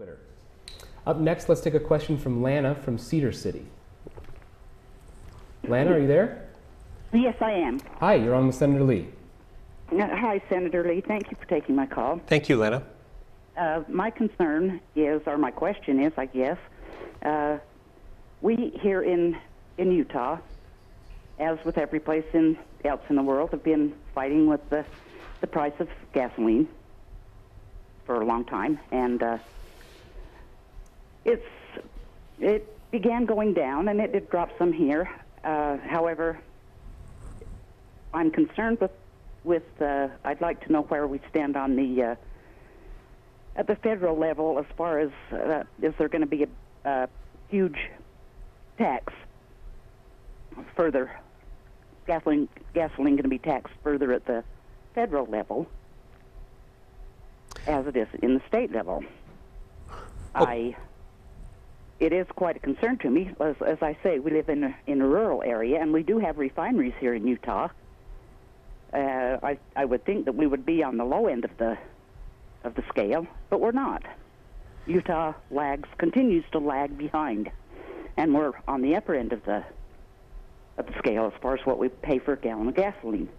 Twitter. Up next, let's take a question from Lana from Cedar City. Lana, are you there? Yes, I am. Hi, you're on with Senator Lee. Hi, Senator Lee. Thank you for taking my call. Thank you, Lana. My concern is, or my question is, I guess, we here in Utah, as with every place else in the world, have been fighting with the price of gasoline for a long time, and it began going down, and it did drop some here. However, I'm concerned with I'd like to know where we stand on the at the federal level as far as is there going to be a huge tax further, gasoline going to be taxed further at the federal level as it is in the state level. Oh. It is quite a concern to me. As I say, we live in a rural area, and we do have refineries here in Utah. I would think that we would be on the low end of the scale, but we're not. Utah continues to lag behind, and we're on the upper end of the scale as far as what we pay for a gallon of gasoline.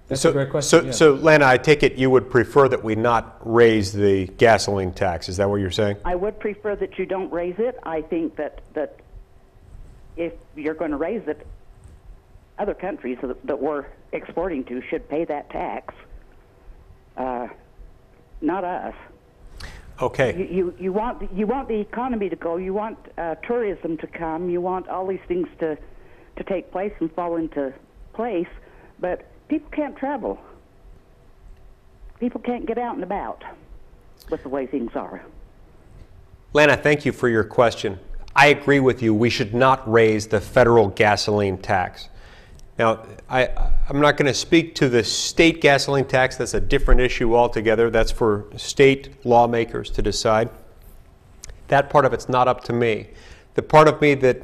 That's a great question. So, Lana, I take it you would prefer that we not raise the gasoline tax. Is that what you're saying? I would prefer that you don't raise it. I think that if you're going to raise it, other countries that we're exporting to should pay that tax, not us. Okay. You want the economy to go. You want tourism to come. You want all these things to take place and fall into place, but people can't travel. People can't get out and about with the way things are. Lana, thank you for your question. I agree with you. We should not raise the federal gasoline tax. Now, I'm not going to speak to the state gasoline tax. That's a different issue altogether. That's for state lawmakers to decide. That part of it's not up to me. The part of me the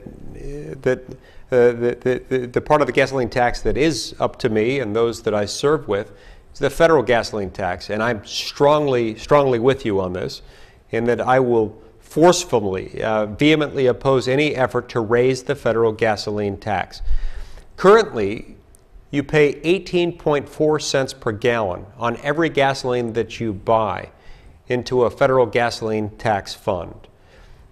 part of the gasoline tax that is up to me and those that I serve with is the federal gasoline tax. And I'm strongly with you on this, in that I will forcefully, vehemently oppose any effort to raise the federal gasoline tax. Currently, you pay 18.4 cents per gallon on every gasoline that you buy into a federal gasoline tax fund.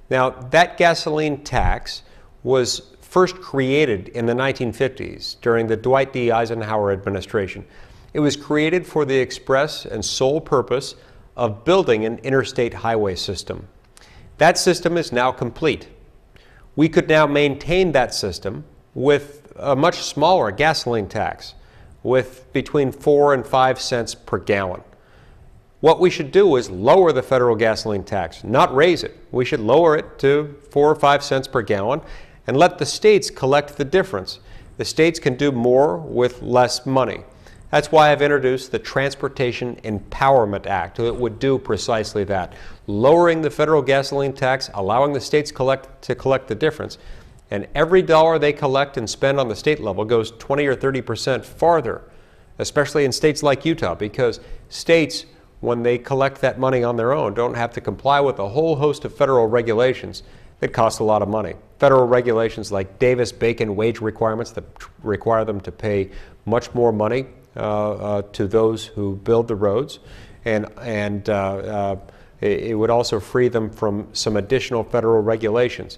Now, that gasoline tax was first created in the 1950s during the Dwight D. Eisenhower administration. It was created for the express and sole purpose of building an interstate highway system. That system is now complete. We could now maintain that system with a much smaller gasoline tax, with between 4 and 5 cents per gallon. What we should do is lower the federal gasoline tax, not raise it. We should lower it to 4 or 5 cents per gallon and let the states collect the difference. The states can do more with less money. That's why I've introduced the Transportation Empowerment Act that would do precisely that, lowering the federal gasoline tax, allowing the states to collect the difference. And every dollar they collect and spend on the state level goes 20 or 30% farther, especially in states like Utah, because states, when they collect that money on their own, don't have to comply with a whole host of federal regulations that cost a lot of money. Federal regulations like Davis-Bacon wage requirements that require them to pay much more money to those who build the roads, and it would also free them from some additional federal regulations.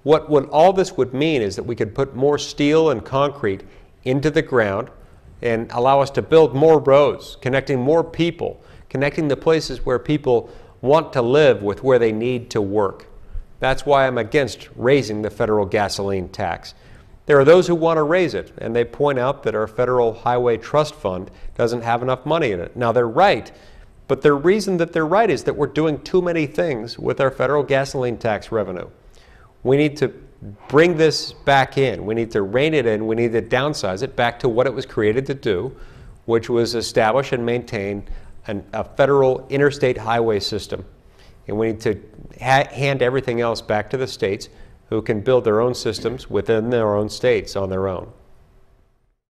What all this would mean is that we could put more steel and concrete into the ground and allow us to build more roads, connecting more people, connecting the places where people want to live with where they need to work. That's why I'm against raising the federal gasoline tax. There are those who want to raise it, and they point out that our Federal Highway Trust Fund doesn't have enough money in it. Now, they're right, but the reason that they're right is that we're doing too many things with our federal gasoline tax revenue. We need to bring this back in. We need to rein it in. We need to downsize it back to what it was created to do, which was establish and maintain a federal interstate highway system. And we need to hand everything else back to the states, who can build their own systems within their own states on their own.